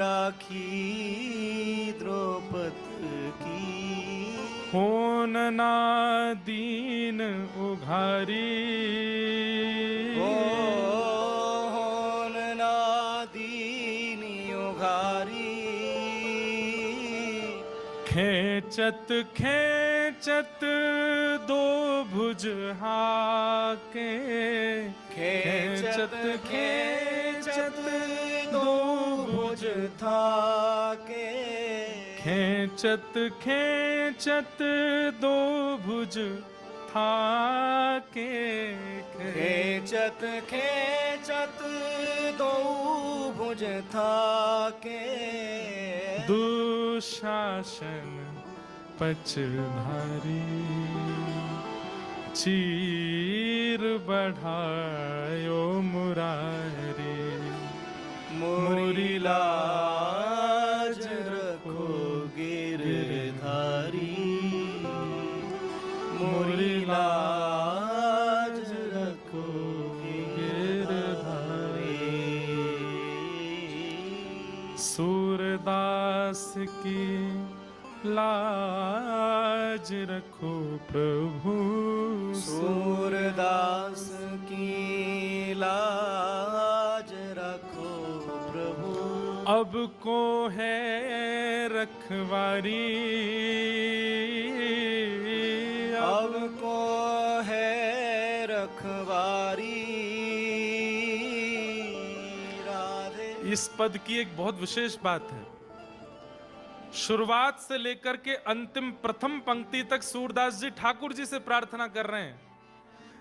राखी द्रौपद की, होन ना दीन उघारी, होन ना दीन उघारी। खेचत खेचत दो भुज हाके, खेचत खेचत दो भुज थाके, खेचत खेचत दो भुज थाके, खेचत खेचत दो भुज थाके। दुशासन पच भारी, चीर बढ़ायो मुरारी। मोरी लाज रखो गिरधारी, मोरी लाज रखो गिरधारी। सूरदास की लाज रखो प्रभु, सूरदास की लाज रखो प्रभु। अब को है रखवारी, अब को है रखवारी। राधे। इस पद की एक बहुत विशेष बात है। शुरुआत से लेकर के अंतिम प्रथम पंक्ति तक सूरदास जी ठाकुर जी से प्रार्थना कर रहे हैं,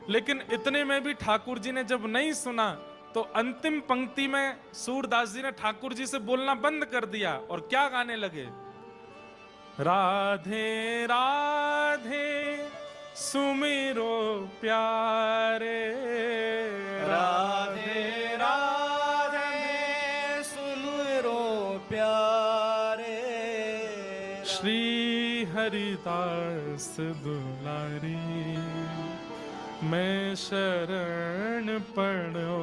लेकिन इतने में भी ठाकुर जी ने जब नहीं सुना तो अंतिम पंक्ति में सूरदास जी ने ठाकुर जी से बोलना बंद कर दिया और क्या गाने लगे? राधे राधे सुमिरो प्यारे, राधे राधे सुमिरो प्यारे। श्री हरिदास दुलारी, मैं शरण पड़ो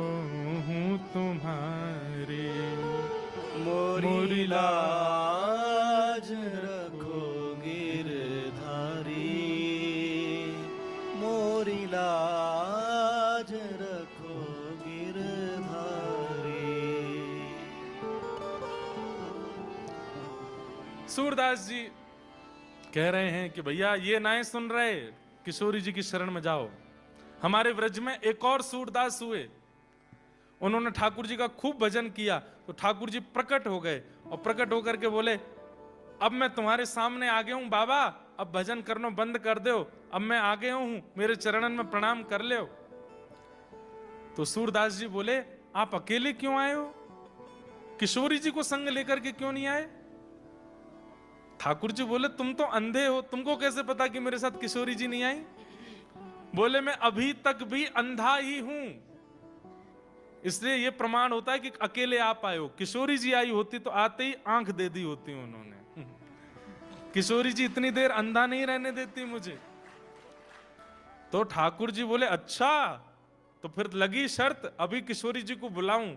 हूँ तुम्हारी। मोरी लाज रखो गिरधारी, मोरी लाज रखो गिरधारी। सूरदास जी कह रहे हैं कि भैया ये नाए सुन रहे, किशोरी जी की शरण में जाओ। हमारे व्रज में एक और सूरदास हुए, उन्होंने ठाकुर जी का खूब भजन किया, तो ठाकुर जी प्रकट हो गए और प्रकट होकर के बोले, अब मैं तुम्हारे सामने आ गया हूं बाबा, अब भजन करना बंद कर दो, अब मैं आ गया हूं, मेरे चरणन में प्रणाम कर ले। तो सूरदास जी बोले, आप अकेले क्यों आए हो? किशोरी जी को संग लेकर के क्यों नहीं आए? ठाकुर जी बोले, तुम तो अंधे हो, तुमको कैसे पता कि मेरे साथ किशोरी जी नहीं आई? बोले, मैं अभी तक भी अंधा ही हूं, इसलिए यह प्रमाण होता है कि अकेले आप आए हो। किशोरी जी आई होती तो आते ही आंख दे दी होती उन्होंने। किशोरी जी इतनी देर अंधा नहीं रहने देती मुझे। तो ठाकुर जी बोले, अच्छा, तो फिर लगी शर्त, अभी किशोरी जी को बुलाऊं,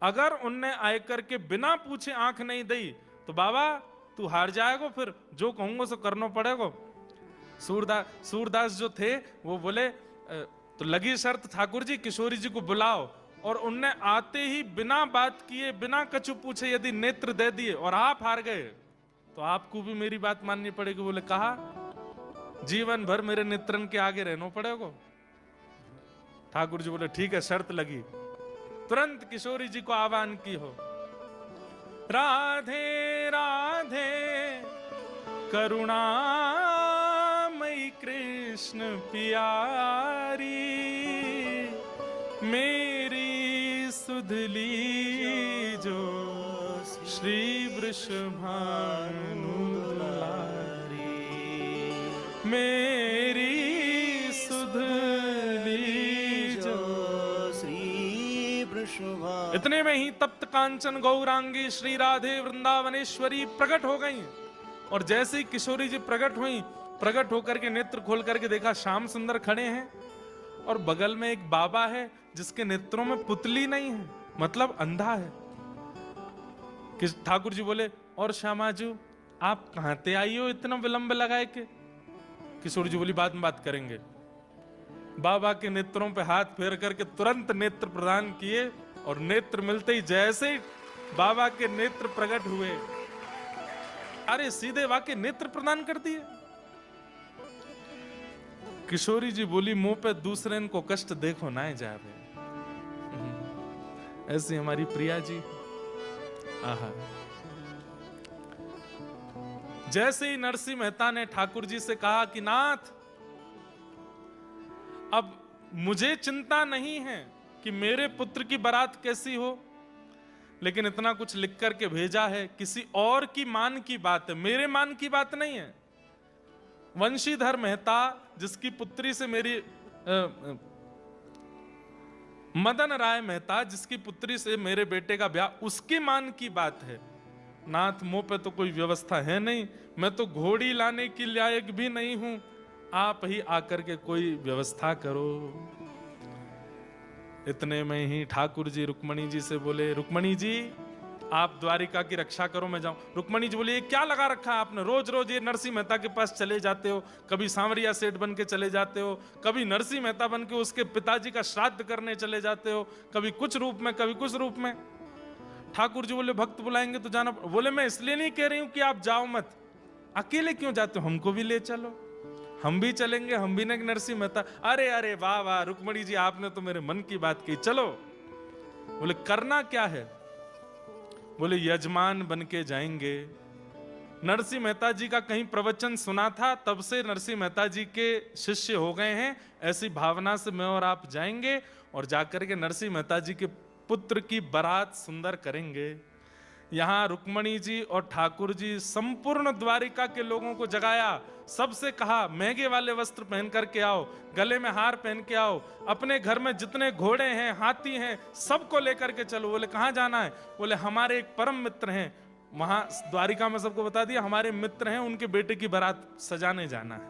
अगर उनने आकर के बिना पूछे आंख नहीं दी तो बाबा तू हार जाएगा, फिर जो कहूंगा सो करना पड़ेगा। सूरदास जो थे वो बोले, तो लगी शर्त ठाकुर जी, किशोरी जी को बुलाओ। और उनने आते ही बिना बात किए, बिना कछु पूछे यदि नेत्र दे दिए और आप हार गए तो आपको भी मेरी बात माननी पड़ेगी। बोले, कहा, जीवन भर मेरे नेत्रन के आगे रहना पड़ेगा। ठाकुर जी बोले, ठीक है, शर्त लगी। तुरंत किशोरी जी को आह्वान की हो, राधे राधे करुणामयी कृष्ण प्यारी, मेरी सुधली जो श्री वृषभानु दुलारी, मेरी सुधली जो श्री वृषभानु। इतने में ही तप्त कांचन गौरांगी श्री राधे वृंदावनेश्वरी प्रकट हो गई। और जैसे ही किशोरी जी प्रकट हुई, प्रकट होकर के नेत्र खोल करके देखा श्याम सुंदर खड़े हैं और बगल में एक बाबा है जिसके नेत्रों में पुतली नहीं है, मतलब अंधा है। कि ठाकुर जी बोले, और श्यामाजू आप कहां ते आई हो इतना विलंब लगाए के? किशोर जी बोली, बाद में बात करेंगे। बाबा के नेत्रों पे हाथ फेर करके तुरंत नेत्र प्रदान किए, और नेत्र मिलते ही जैसे ही बाबा के नेत्र प्रकट हुए, अरे सीधे वाके नेत्र प्रदान कर दिए। किशोरी जी बोली, मुंह पे दूसरे को कष्ट देखो ना जावे। ऐसी हमारी प्रिया जी। आहा। जैसे ही नरसिंह मेहता ने ठाकुर जी से कहा कि नाथ, अब मुझे चिंता नहीं है कि मेरे पुत्र की बारात कैसी हो, लेकिन इतना कुछ लिख करके भेजा है, किसी और की मान की बात है, मेरे मान की बात नहीं है। वंशीधर मेहता जिसकी पुत्री से मेरी मदन राय मेहता जिसकी पुत्री से मेरे बेटे का ब्याह, उसकी मान की बात है। नाथ, मुंह पे तो कोई व्यवस्था है नहीं, मैं तो घोड़ी लाने की लायक भी नहीं हूं, आप ही आकर के कोई व्यवस्था करो। इतने में ही ठाकुर जी रुक्मणी जी से बोले, रुक्मणी जी आप द्वारिका की रक्षा करो, मैं जाऊं। रुक्मणी जी बोले, ये क्या लगा रखा है आपने, रोज रोज ये नरसिंह मेहता के पास चले जाते हो, कभी सांवरिया सेठ बन के चले जाते हो, कभी नरसिंह मेहता बन के उसके पिताजी का श्राद्ध करने चले जाते हो, कभी कुछ रूप में कभी कुछ रूप में। ठाकुर जी बोले, भक्त बुलाएंगे तो जाना। बोले, मैं इसलिए नहीं कह रही हूं कि आप जाओ मत, अकेले क्यों जाते हो, हमको भी ले चलो, हम भी चलेंगे, हम भी नरसिंह मेहता। अरे अरे वाह वाह रुक्मणी जी, आपने तो मेरे मन की बात की, चलो। बोले, करना क्या है? बोले, यजमान बन के जाएंगे। नरसिंह मेहता जी का कहीं प्रवचन सुना था, तब से नरसिंह मेहता जी के शिष्य हो गए हैं, ऐसी भावना से मैं और आप जाएंगे और जाकर के नरसिंह मेहता जी के पुत्र की बारात सुंदर करेंगे। यहां रुक्मणी जी और ठाकुर जी संपूर्ण द्वारिका के लोगों को जगाया, सबसे कहा महंगे वाले वस्त्र पहन करके आओ, गले में हार पहन के आओ, अपने घर में जितने घोड़े हैं हाथी हैं सबको लेकर के चलो। बोले, कहां जाना है? बोले, हमारे एक परम मित्र हैं, वहां द्वारिका में सबको बता दिया, हमारे मित्र हैं, उनके बेटे की बारात सजाने जाना है।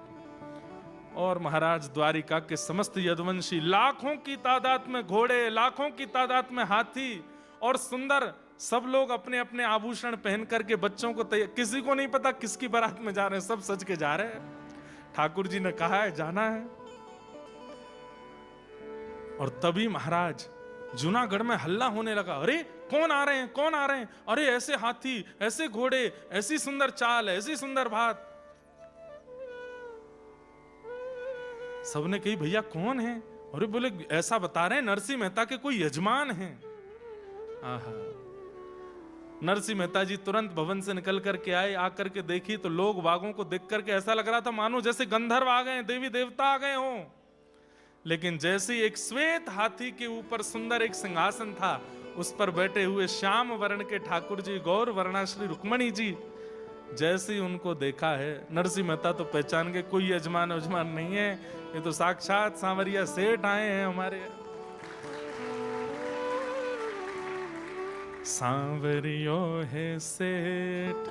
और महाराज द्वारिका के समस्त यदुवंशी, लाखों की तादाद में घोड़े, लाखों की तादाद में हाथी, और सुंदर सब लोग अपने अपने आभूषण पहन करके बच्चों को तैयार, किसी को नहीं पता किसकी बारात में जा रहे हैं, सब सज के जा रहे हैं। ठाकुर जी ने कहा है जाना है। और तभी महाराज जूनागढ़ में हल्ला होने लगा, अरे कौन आ रहे हैं, कौन आ रहे हैं, अरे ऐसे हाथी, ऐसे घोड़े, ऐसी सुंदर चाल, ऐसी सुंदर बात। सबने कही, भैया कौन है? अरे बोले, ऐसा बता रहे हैं नरसिंह मेहता के कोई यजमान हैं। आहा। नरसिंह मेहता जी तुरंत भवन से निकल करके आए, आकर के देखी तो लोग बागों को देख करके ऐसा लग रहा था मानो जैसे गंधर्व आ गए, देवी देवता आ गए हों। लेकिन जैसे एक श्वेत हाथी के ऊपर सुंदर एक सिंहासन था, उस पर बैठे हुए श्याम वर्ण के ठाकुर जी, गौर वर्णाश्री रुक्मणी जी, जैसे ही उनको देखा है, नरसिंह मेहता तो पहचान के कोई यजमान उजमान नहीं है, ये तो साक्षात सांवरिया सेठ आए हैं हमारे। सांवरियो है सेठ,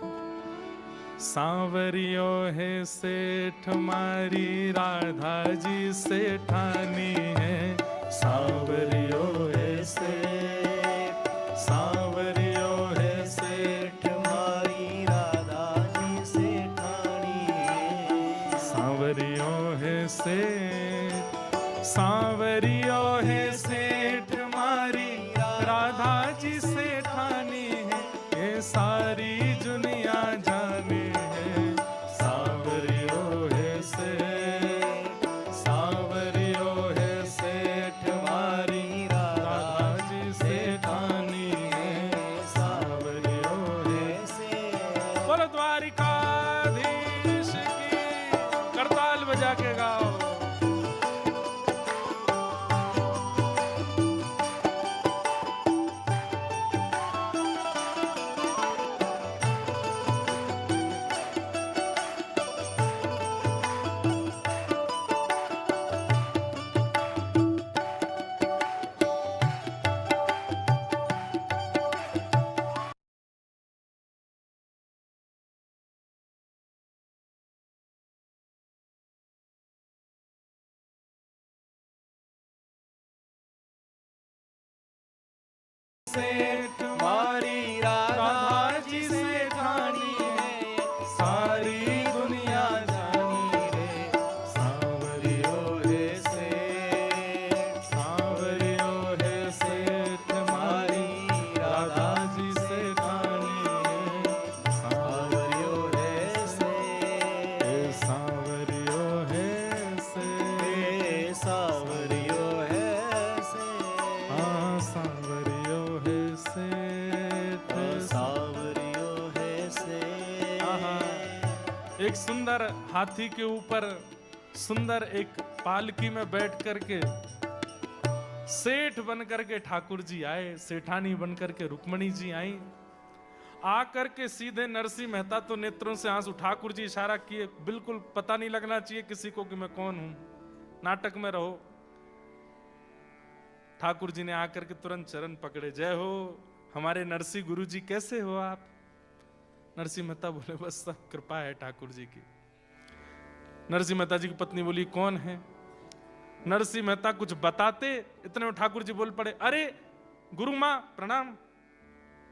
सांवरियो है सेठ, मारी राधा जी सेठानी है। सांवरियो है सेठ, सांवरियो है सेठ, मारी राधा जी सेठानी है। सांवरियो है सेठ, सांवरियो है सेठ, मारी राधा जी सेठानी है, ये सारी दुनिया जाने है। सांवरियो है सेठ, सांवरियो है सेठ, मारी राधा जी सेठानी है। सांवरियो है सेठ। बोलो द्वारिकाधीश की, करताल बजा के गाओ। सेठ मारी राधा एक सुंदर हाथी के ऊपर सुंदर एक पालकी में बैठ करके सेठ बन करके ठाकुर जी आए, सेठानी बन करके रुक्मणी जी आई। आकर के सीधे नरसिंह मेहता तो नेत्रों से आंसू, ठाकुर जी इशारा किए, बिल्कुल पता नहीं लगना चाहिए किसी को कि मैं कौन हूं, नाटक में रहो। ठाकुर जी ने आकर के तुरंत चरण पकड़े, जय हो हमारे नरसिंह गुरु जी, कैसे हो आप? नरसिंह मेहता बोले बस सब कृपा है ठाकुर जी की। नरसिंह मेहता जी की पत्नी बोली कौन है? नरसिंह मेहता कुछ बताते, इतने में ठाकुर जी बोल पड़े, अरे गुरु मां प्रणाम,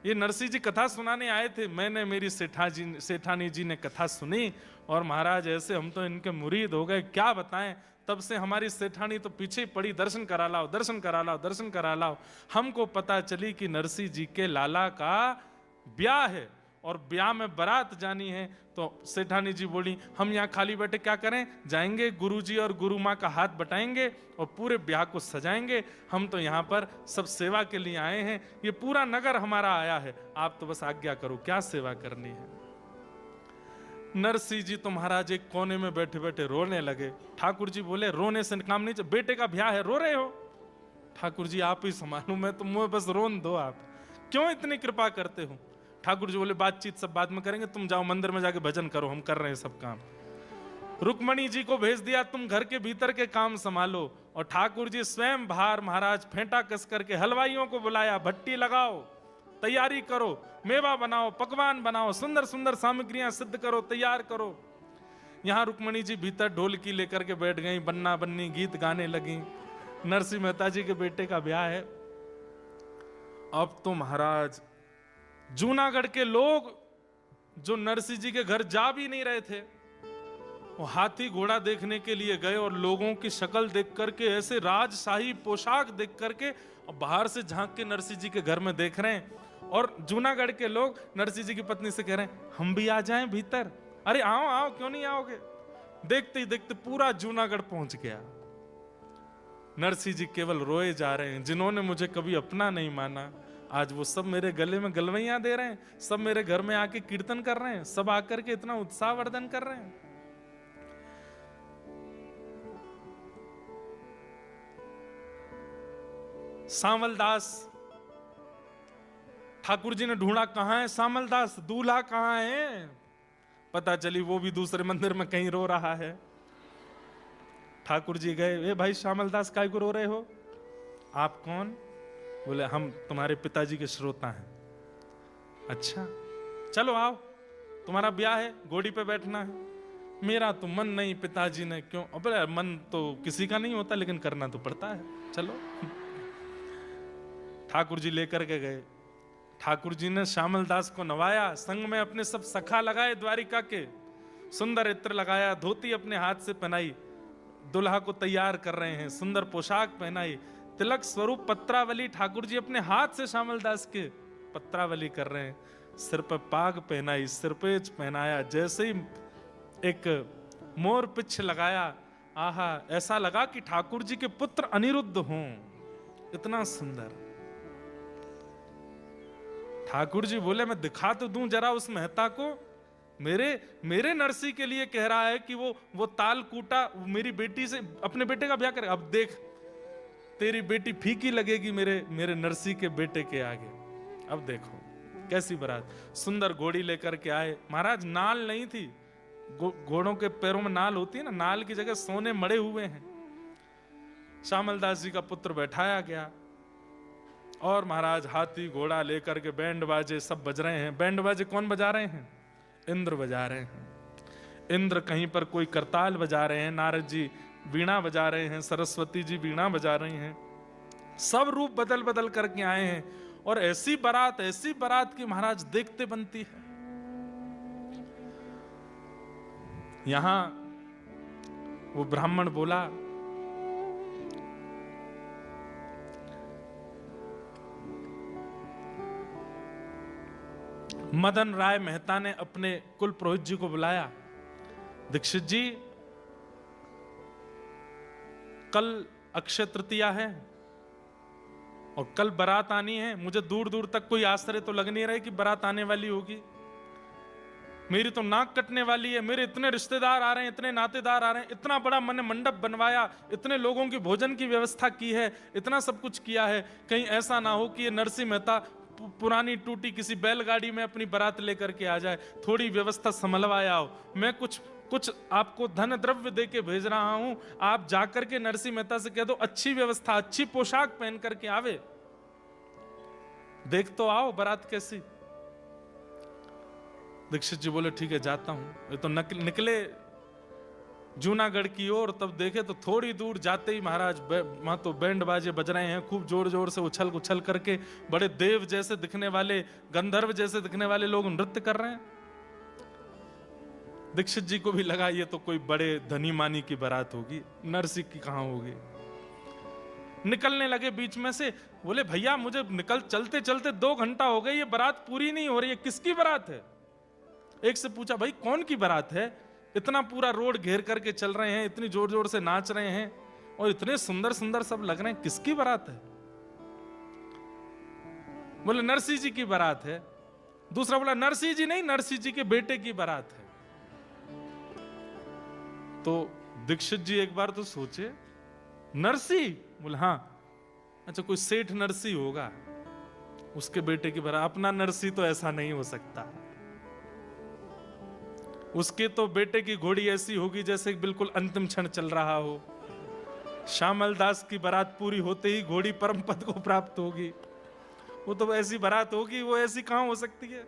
ये नरसिंह जी कथा सुनाने आए थे, मैंने मेरी सेठानी जी ने कथा सुनी और महाराज ऐसे हम तो इनके मुरीद हो गए, क्या बताएं, तब से हमारी सेठानी तो पीछे ही पड़ी, दर्शन करा लाओ, दर्शन करा लाओ, दर्शन करा लाओ। हमको पता चली कि नरसिंह जी के लाला का ब्याह है और ब्याह में बारात जानी है। तो सेठानी जी बोली हम यहाँ खाली बैठे क्या करें, जाएंगे गुरुजी और गुरु माँ का हाथ बटाएंगे और पूरे ब्याह को सजाएंगे। हम तो यहाँ पर सब सेवा के लिए आए हैं, ये पूरा नगर हमारा आया है, आप तो बस आज्ञा करो क्या सेवा करनी है। नरसिंह जी तो महाराज एक कोने में बैठे बैठे रोने लगे। ठाकुर जी बोले रोने से काम नहीं, बेटे का ब्याह है, रो रहे हो? ठाकुर जी आप ही संभालो, मैं तो मुझे बस रोन दो, आप क्यों इतनी कृपा करते हो? ठाकुर जी बोले बातचीत सब बाद में करेंगे, तुम जाओ मंदिर में जाके भजन करो, हम कर रहे हैं सब काम। रुक्मणी जी को भेज दिया, तुम घर के भीतर के काम संभालो। और ठाकुर जी स्वयं बाहर महाराज फेंटा कस करके हलवाइयों को बुलाया, भट्टी लगाओ, तैयारी करो, मेवा बनाओ, पकवान बनाओ, सुंदर सुंदर सामग्रियां सिद्ध करो, तैयार करो। यहां रुक्मणी जी भीतर ढोलकी लेकर के बैठ गई, बन्ना बन्नी गीत गाने लगी। नरसिंह मेहता जी के बेटे का ब्याह है। अब तो महाराज जूनागढ़ के लोग जो नरसिंह जी के घर जा भी नहीं रहे थे, वो हाथी घोड़ा देखने के लिए गए और लोगों की शक्ल देख करके, ऐसे राजशाही पोशाक देख करके बाहर से झांक के नरसिंह जी के घर में देख रहे हैं। और जूनागढ़ के लोग नरसिंह जी की पत्नी से कह रहे हैं हम भी आ जाएं भीतर। अरे आओ आओ, क्यों नहीं आओगे? देखते ही देखते पूरा जूनागढ़ पहुंच गया। नरसिंह जी केवल रोए जा रहे हैं, जिन्होंने मुझे कभी अपना नहीं माना, आज वो सब मेरे गले में गलवैयां दे रहे हैं, सब मेरे घर में आके कीर्तन कर रहे हैं, सब आकर के इतना उत्साह वर्धन कर रहे हैं। सामलदास, ठाकुर जी ने ढूंढा कहां है सामलदास, दूल्हा कहां है? पता चली वो भी दूसरे मंदिर में कहीं रो रहा है। ठाकुर जी गए, ए भाई सामलदास काय को रो रहे हो? आप कौन? बोले हम तुम्हारे पिताजी के श्रोता हैं। अच्छा चलो आओ, तुम्हारा ब्याह है, घोड़ी पे बैठना है। मेरा तो मन नहीं, पिताजी ने क्यों? अबे मन तो किसी का नहीं होता, लेकिन करना तो पड़ता है, चलो। ठाकुर जी लेकर के गए। ठाकुर जी ने श्यामलदास को नवाया, संग में अपने सब सखा लगाए द्वारिका के, सुंदर इत्र लगाया, धोती अपने हाथ से पहनाई, दुल्हा को तैयार कर रहे हैं, सुंदर पोशाक पहनाई, तिलक स्वरूप पत्रावली ठाकुर जी अपने हाथ से श्यामलदास के पत्रावली कर रहे हैं, सिर पर पाग पहनाई, सिरपेज पहनाया, जैसे ही एक मोर पिछ लगाया, आहा ऐसा लगा कि ठाकुर जी के पुत्र अनिरुद्ध हों, इतना सुंदर। ठाकुर जी बोले मैं दिखा तो दूं जरा उस मेहता को, मेरे नरसी के लिए कह रहा है कि वो ताल कूटा मेरी बेटी से, अपने बेटे का ब्याह करे। अब देख तेरी बेटी फीकी लगेगी मेरे नरसी के बेटे के आगे। अब देखो कैसी बारात, सुंदर घोड़ी लेकर के आए। महाराज नाल नहीं थी, घोड़ों के पैरों में नाल होती है ना, नाल की जगह सोने मड़े हुए हैं। श्यामलदास जी का पुत्र बैठाया गया और महाराज हाथी घोड़ा लेकर के बैंड बाजे सब बज रहे हैं। बैंड बाजे कौन बजा रहे हैं? इंद्र बजा रहे हैं। इंद्र कहीं पर कोई करताल बजा रहे हैं, नारद जी वीणा बजा रहे हैं, सरस्वती जी वीणा बजा रही हैं। सब रूप बदल बदल करके आए हैं और ऐसी बारात की महाराज देखते बनती है। यहां वो ब्राह्मण बोला, मदन राय मेहता ने अपने कुल पुरोहित जी को बुलाया, दीक्षित जी कल अक्षय तृतीया है और कल बारात आनी है, मुझे दूर दूर तक कोई आश्चर्य तो लग नहीं रहा है कि बारात आने वाली होगी। मेरी तो नाक कटने वाली है, मेरे इतने रिश्तेदार आ रहे हैं, इतने नातेदार आ रहे हैं, इतना बड़ा मैंने मंडप बनवाया, इतने लोगों की भोजन की व्यवस्था की है, इतना सब कुछ किया है, कहीं ऐसा ना हो कि ये नरसिंह मेहता पुरानी टूटी किसी बैलगाड़ी में अपनी बारात लेकर के आ जाए। थोड़ी व्यवस्था संभलवाए आओ, मैं कुछ कुछ आपको धन द्रव्य दे के भेज रहा हूं, आप जाकर के नरसिंह मेहता से कह दो अच्छी व्यवस्था, अच्छी पोशाक पहन करके आवे, देख तो आओ बारात कैसी। दीक्षित जी बोले ठीक है जाता हूं। ये तो निकले जूनागढ़ की ओर, तब देखे तो थोड़ी दूर जाते ही महाराज वहां तो बैंड बाजे बज रहे हैं, खूब जोर जोर से उछल उछल करके बड़े देव जैसे दिखने वाले, गंधर्व जैसे दिखने वाले लोग नृत्य कर रहे हैं। दीक्षित जी को भी लगा ये तो कोई बड़े धनी मानी की बारात होगी, नरसिंह की कहां होगी। निकलने लगे बीच में से, बोले भैया मुझे चलते चलते 2 घंटा हो गए, ये बारात पूरी नहीं हो रही है, किसकी बारात है? एक से पूछा भाई कौन की बारात है? इतना पूरा रोड घेर करके चल रहे हैं, इतनी जोर जोर से नाच रहे हैं और इतने सुंदर सुंदर सब लग रहे हैं, किसकी बारात है? बोले नरसिंह जी की बारात है। दूसरा बोला नरसिंह जी नहीं, नरसिंह जी के बेटे की बारात है। तो दीक्षित जी एक बार तो सोचे, नरसिंह? बोले हाँ। अच्छा कोई सेठ नरसिंह होगा, उसके बेटे की बारात। अपना नरसिंह तो ऐसा नहीं हो सकता, उसके तो बेटे की घोड़ी ऐसी होगी जैसे बिल्कुल अंतिम क्षण चल रहा हो। श्यामल दास की बारात पूरी होते ही घोड़ी परम पद को प्राप्त होगी, वो तो ऐसी बारात होगी, वो ऐसी कहां हो सकती है?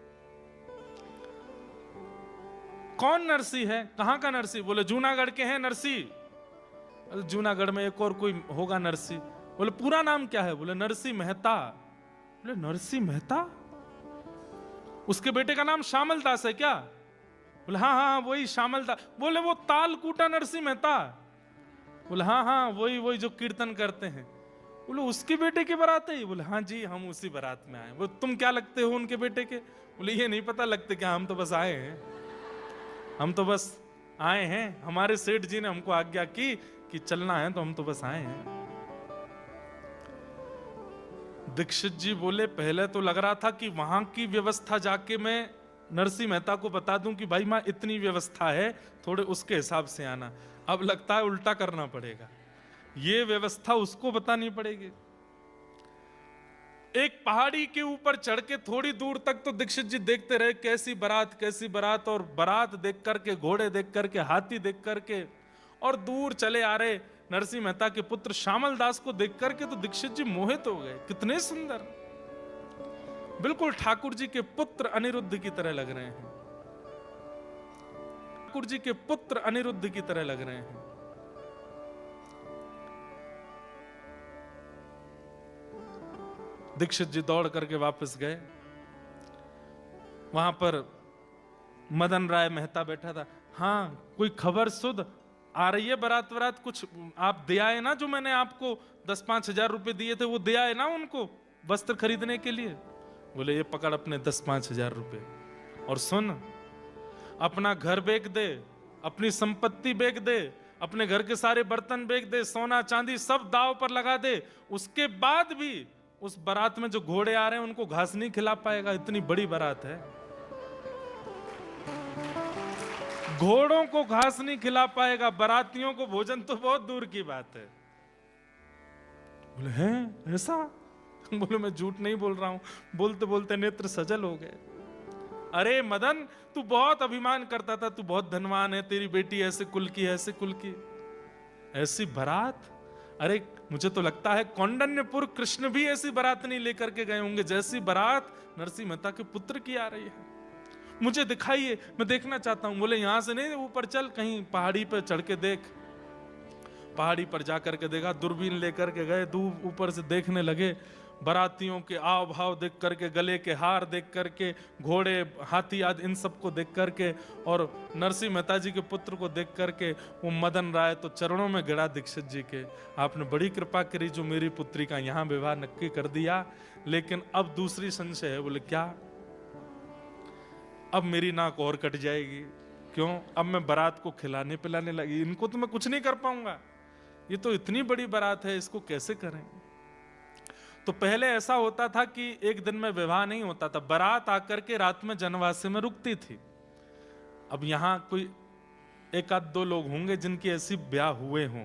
कौन नरसिंह है? कहां का नरसिंह? बोले जूनागढ़ के हैं नरसिंह। जूनागढ़ में एक और कोई होगा नरसिंह। बोले पूरा नाम क्या है? बोले नरसिंह मेहता। बोले नरसिंह मेहता? उसके बेटे का नाम श्यामल दास है क्या? बोले हाँ हाँ वही श्यामल दास। बोले वो तालकूटा नरसिंह मेहता? बोले हाँ हाँ वही जो कीर्तन करते हैं। बोले उसके बेटे की बारात है? बोले हाँ जी हम उसी बारात में आए। वो तुम क्या लगते हो उनके बेटे के? बोले ये नहीं पता लगते क्या, हम तो बस आए हैं, हम तो बस आए हैं, हमारे सेठ जी ने हमको आज्ञा की कि चलना है तो हम तो बस आए हैं। दीक्षित जी बोले पहले तो लग रहा था कि वहां की व्यवस्था जाके मैं नरसिंह मेहता को बता दूं कि भाई मां इतनी व्यवस्था है, थोड़े उसके हिसाब से आना। अब लगता है उल्टा करना पड़ेगा, ये व्यवस्था उसको बतानी पड़ेगी। एक पहाड़ी के ऊपर चढ़ के थोड़ी दूर तक तो दीक्षित जी देखते रहे कैसी बारात, और बारात देख करके, घोड़े देख करके, हाथी देख करके, और दूर चले आ रहे नरसिंह मेहता के पुत्र श्यामल दास को देख करके तो दीक्षित जी मोहित हो गए। कितने सुंदर, बिल्कुल ठाकुर जी के पुत्र अनिरुद्ध की तरह लग रहे हैं, ठाकुर जी के पुत्र अनिरुद्ध की तरह लग रहे हैं। दीक्षित जी दौड़ करके वापस गए। वहां पर मदन राय मेहता बैठा था। हाँ कोई खबर सुध आ रही है? बारात वरात कुछ आप दे आए ना, जो मैंने आपको 10-5 हजार रुपए दिए थे वो दे आए ना उनको वस्त्र खरीदने के लिए? बोले ये पकड़ अपने 10-5 हजार रुपए, और सुन अपना घर बेच दे, अपनी संपत्ति बेच दे, अपने घर के सारे बर्तन बेच दे, सोना चांदी सब दाव पर लगा दे, उसके बाद भी उस बारात में जो घोड़े आ रहे हैं उनको घास नहीं खिला पाएगा। इतनी बड़ी बारात है, घोड़ों को घास नहीं खिला पाएगा, बारातियों को भोजन तो बहुत दूर की बात है। बोले हैं ऐसा? बोले मैं झूठ नहीं बोल रहा हूं। बोलते बोलते नेत्र सजल हो गए। अरे मदन तू बहुत अभिमान करता था, तू बहुत धनवान है, तेरी बेटी ऐसे कुल की, ऐसे कुल की, ऐसी बारात? अरे मुझे तो लगता है कौंडन्यपुर कृष्ण भी ऐसी बारात नहीं लेकर के गए होंगे जैसी बारात नरसिंह मेहता के पुत्र की आ रही है। मुझे दिखाइए, मैं देखना चाहता हूं। बोले यहां से नहीं, ऊपर चल, कहीं पहाड़ी पर चढ़ के देख। पहाड़ी पर जाकर के देखा, दूरबीन लेकर के गए, दूर ऊपर से देखने लगे, बारातियों के आव भाव देख करके, गले के हार देख करके, घोड़े हाथी आदि इन सबको देख करके, और नरसिंह मेहता जी के पुत्र को देख करके वो मदन राय तो चरणों में गिरा दीक्षित जी के, आपने बड़ी कृपा करी जो मेरी पुत्री का यहाँ विवाह नक्की कर दिया। लेकिन अब दूसरी संशय है। बोले क्या? अब मेरी नाक और कट जाएगी। क्यों? अब मैं बारात को खिलाने पिलाने लगी, इनको तो मैं कुछ नहीं कर पाऊंगा, ये तो इतनी बड़ी बारात है, इसको कैसे करें? तो पहले ऐसा होता था कि एक दिन में विवाह नहीं होता था, बारात आकर के रात में जनवासे में रुकती थी। अब यहां कोई एक आध दो लोग होंगे जिनकी ऐसी ब्याह हुए हों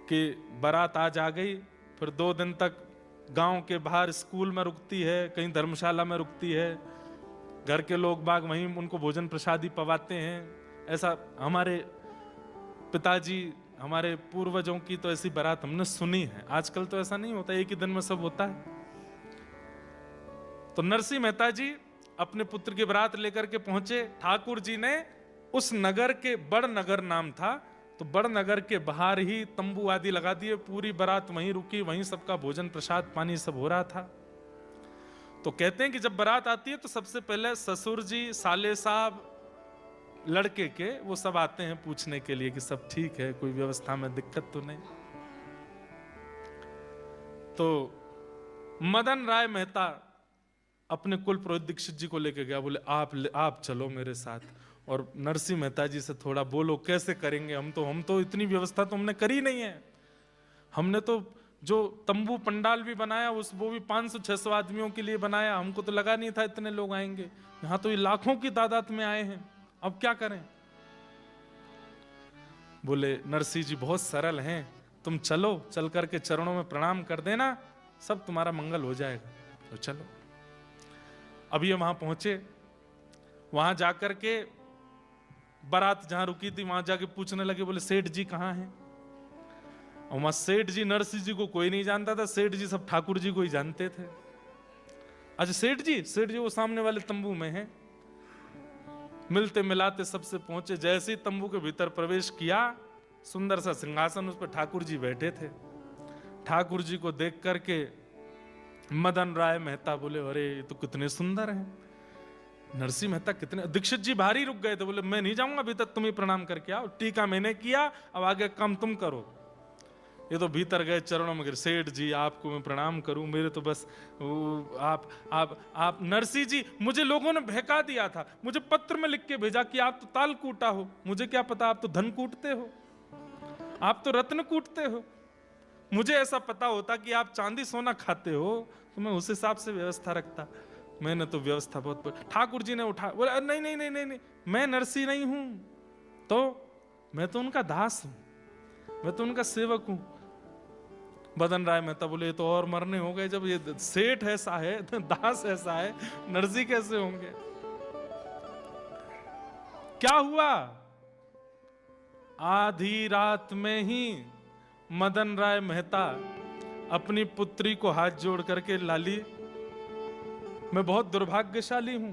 कि बारात आज आ गई, फिर 2 दिन तक गांव के बाहर स्कूल में रुकती है, कहीं धर्मशाला में रुकती है, घर के लोग बाग वहीं उनको भोजन प्रसादी पवाते हैं। ऐसा हमारे पिताजी, हमारे पूर्वजों की तो ऐसी बारात हमने सुनी है। आजकल तो ऐसा नहीं होता, एक ही दिन में सब होता है। तो नरसिंह मेहता जी अपने पुत्र की बारात लेकर के पहुंचे। ठाकुर जी ने उस नगर के बड़ नगर नाम था, तो बड़ नगर के बाहर ही तंबू आदि लगा दिए। पूरी बारात वहीं रुकी, वहीं सबका भोजन प्रसाद पानी सब हो रहा था। तो कहते हैं कि जब बारात आती है तो सबसे पहले ससुर जी, साले साहब, लड़के के, वो सब आते हैं पूछने के लिए कि सब ठीक है, कोई व्यवस्था में दिक्कत तो नहीं। तो मदन राय मेहता अपने कुल पुरोहित दीक्षित जी को लेके गया। बोले आप चलो मेरे साथ और नरसिंह मेहता जी से थोड़ा बोलो, कैसे करेंगे, हम तो इतनी व्यवस्था तो हमने करी नहीं है। हमने तो जो तंबू पंडाल भी बनाया वो भी 500-600 आदमियों के लिए बनाया, हमको तो लगा नहीं था इतने लोग आएंगे। यहाँ तो ये लाखों की तादाद में आए हैं, अब क्या करें। बोले नरसिंह जी बहुत सरल हैं, तुम चलो, चल करके चरणों में प्रणाम कर देना, सब तुम्हारा मंगल हो जाएगा। तो चलो। अब ये वहां पहुंचे, वहां जाकर के बारात जहां रुकी थी वहां जाके पूछने लगे, बोले सेठ जी कहाँ हैं। और वहां सेठ जी, नरसिंह जी को कोई नहीं जानता था, सेठ जी सब ठाकुर जी को ही जानते थे। अच्छा सेठ जी वो सामने वाले तंबू में हैं। मिलते मिलाते सबसे पहुंचे। जैसे ही तंबू के भीतर प्रवेश किया, सुंदर सा सिंहासन, उस पर ठाकुर जी बैठे थे। ठाकुर जी को देख करके मदन राय मेहता बोले अरे ये तो कितने सुंदर हैं। नरसिंह मेहता कितने, दीक्षित जी बाहर ही रुक गए थे, बोले मैं नहीं जाऊंगा, अभी तक तुम ही प्रणाम करके आओ, टीका मैंने किया, अब आगे काम तुम करो। ये तो भीतर गए, चरणों में गिर, सेठ जी आपको मैं प्रणाम करूं, मेरे तो बस आप नरसिंह जी, मुझे लोगों ने बहका दिया था, मुझे पत्र में लिख के भेजा कि आप तो ताल कूटा हो, मुझे क्या पता आप तो धन कूटते हो, आप तो रत्न कूटते हो। मुझे ऐसा पता होता कि आप चांदी सोना खाते हो तो मैं उस हिसाब से व्यवस्था रखता। मैंने तो व्यवस्था बहुत। ठाकुर जी ने उठा, बोले नहीं नहीं नहीं नहीं, मैं नरसिंह नहीं हूं, तो मैं तो उनका दास हूं, मैं तो उनका सेवक हूं। मदन राय मेहता बोले ये तो और मरने हो गए, जब ये सेठ ऐसा है, दास ऐसा है, नरसिंह कैसे होंगे। क्या हुआ, आधी रात में ही मदन राय मेहता अपनी पुत्री को हाथ जोड़ करके, लाली मैं बहुत दुर्भाग्यशाली हूं,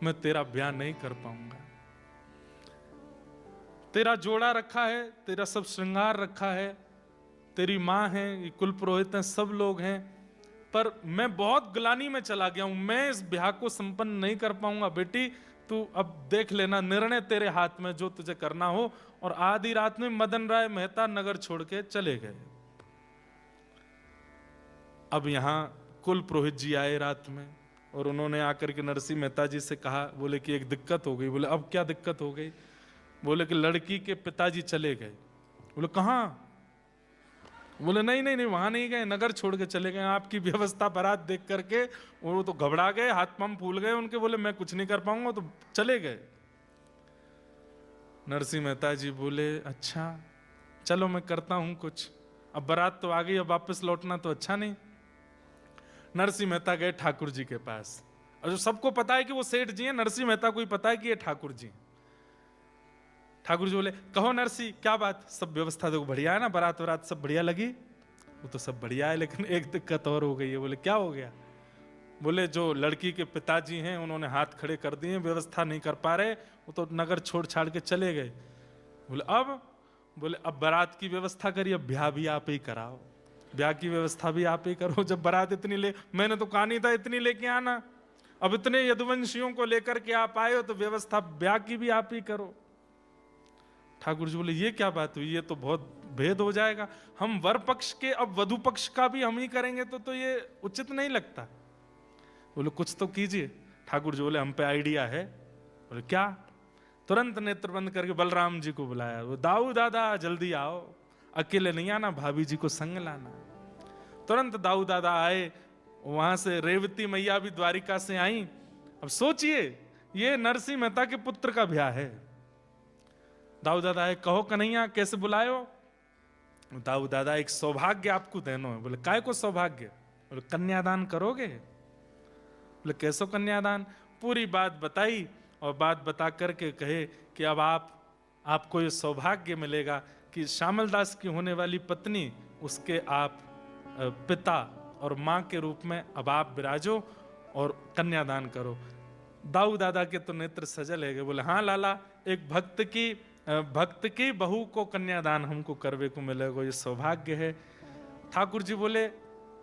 मैं तेरा ब्याह नहीं कर पाऊंगा। तेरा जोड़ा रखा है, तेरा सब श्रृंगार रखा है, तेरी माँ है, ये कुल पुरोहित हैं, सब लोग हैं, पर मैं बहुत ग्लानि में चला गया हूं, मैं इस ब्याह को संपन्न नहीं कर पाऊंगा। बेटी तू अब देख लेना, निर्णय तेरे हाथ में, जो तुझे करना हो। और आधी रात में मदन राय मेहता नगर छोड़ के चले गए। अब यहां कुल पुरोहित जी आए रात में, और उन्होंने आकर के नरसिंह मेहता जी से कहा, बोले कि एक दिक्कत हो गई। बोले अब क्या दिक्कत हो गई। बोले कि लड़की के पिताजी चले गए। बोले कहां। बोले नहीं नहीं नहीं, वहां नहीं गए, नगर छोड़ के चले गए। आपकी व्यवस्था बारात देख करके वो तो घबरा गए, हाथ पांव फूल गए उनके, बोले मैं कुछ नहीं कर पाऊंगा, तो चले गए। नरसिंह मेहता जी बोले अच्छा चलो मैं करता हूं कुछ, अब बारात तो आ गई, अब वापस लौटना तो अच्छा नहीं। नरसिंह मेहता गए ठाकुर जी के पास, और जो सबको पता है कि वो सेठ जी हैं, नरसिंह मेहता को ही पता है कि ये ठाकुर जी। ठाकुर जी बोले कहो नरसिंह क्या बात, सब व्यवस्था तो बढ़िया है ना, बारात वरात सब बढ़िया लगी। वो तो सब बढ़िया है, लेकिन एक दिक्कत और हो गई है। बोले क्या हो गया। बोले जो लड़की के पिताजी हैं उन्होंने हाथ खड़े कर दिए, व्यवस्था नहीं कर पा रहे, वो तो नगर छोड़ छाड़ के चले गए। बोले अब। बोले अब बारात की व्यवस्था करिए, अब ब्याह भी आप ही कराओ, ब्याह की व्यवस्था भी आप ही करो। जब बारात इतनी मैंने तो कहा नहीं था इतनी लेके आना, अब इतने यदुवंशियों को लेकर के आप आए हो तो व्यवस्था ब्याह की भी आप ही करो। ठाकुर जी बोले ये क्या बात हुई, ये तो बहुत भेद हो जाएगा, हम वर पक्ष के अब वधु पक्ष का भी हम ही करेंगे तो ये उचित नहीं लगता। बोले कुछ तो कीजिए। ठाकुर जी बोले हम पे आइडिया है। बोले क्या। तुरंत नेत्र बंद करके बलराम जी को बुलाया। वो दाऊ दादा जल्दी आओ, अकेले नहीं आना, भाभी जी को संग लाना। तुरंत दाऊ दादा आए, वहां से रेवती मैया भी द्वारिका से आई। अब सोचिए ये नरसिंह मेहता के पुत्र का ब्याह है। दाऊ दादा है, कहो कन्हैया कैसे बुलायो? दाऊ दादा एक सौभाग्य आपको देनो है। बोले काय को सौभाग्य? बोले कन्यादान करोगे? बोले कैसो कन्यादान? पूरी बात बताई और बात बता करके कहे कि अब आपको ये सौभाग्य मिलेगा कि श्यामल दास की होने वाली पत्नी, उसके आप पिता और माँ के रूप में अब आप विराजो और कन्यादान करो। दाऊ दादा के तो नेत्र सजल है। बोले हाँ लाला, एक भक्त की बहू को कन्यादान हमको करवे को मिलेगा, ये सौभाग्य है। ठाकुर जी बोले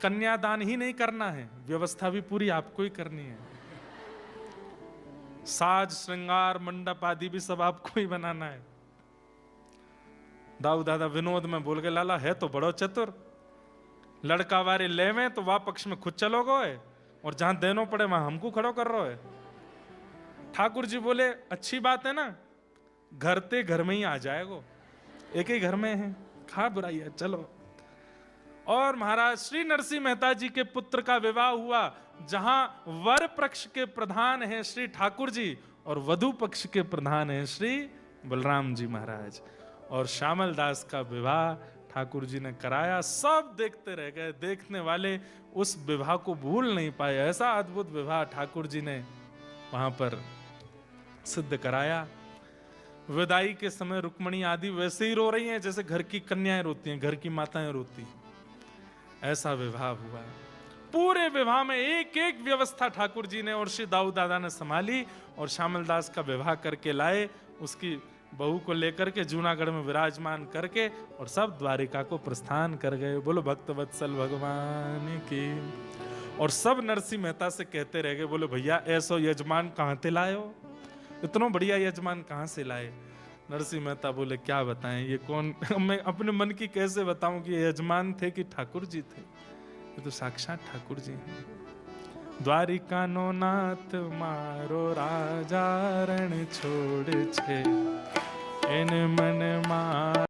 कन्यादान ही नहीं करना है, व्यवस्था भी पूरी आपको ही करनी है। साज श्रृंगार मंडप आदि भी सब आपको ही बनाना है। दाऊ दादा विनोद में बोल गए लाला है तो बड़ो चतुर, लड़का वारे लेवे तो वह पक्ष में खुद चलोगे और जहां देनो पड़े वहां हमको खड़ो कर रहे हो। ठाकुर जी बोले अच्छी बात है ना, घर ते घर में ही आ जाएगो, एक ही घर में है, खा बुराई है, चलो। और महाराज श्री नरसिंह मेहता जी के पुत्र का विवाह हुआ, जहां वर पक्ष के प्रधान हैं श्री ठाकुर जी और वधु पक्ष के प्रधान हैं श्री बलराम जी महाराज। और श्यामल दास का विवाह ठाकुर जी ने कराया। सब देखते रह गए, देखने वाले उस विवाह को भूल नहीं पाए। ऐसा अद्भुत विवाह ठाकुर जी ने वहां पर सिद्ध कराया। विदाई के समय रुक्मणी आदि वैसे ही रो रही हैं जैसे घर की कन्याएं रोती हैं, घर की माताएं रोती हैं। ऐसा विवाह हुआ। पूरे विवाह में एक एक व्यवस्था ठाकुर जी ने और श्री दाऊ दादा ने संभाली और श्यामल दास का विवाह करके लाए। उसकी बहू को लेकर के जूनागढ़ में विराजमान करके और सब द्वारिका को प्रस्थान कर गए। बोलो भक्त वत्सल भगवान की। और सब नरसिंह मेहता से कहते रह गए, बोलो भैया ऐसो यजमान कहाँ से लाए हो, इतना बढ़िया यजमान कहाँ से लाए? नरसिंह मेहता बोले क्या बताएं, ये कौन, मैं अपने मन की कैसे बताऊं कि ये यजमान थे कि ठाकुर जी थे? ये तो साक्षात ठाकुर जी हैं। द्वारिका नो नाथ मारो राजा रण छोड़ छे, इन मन मा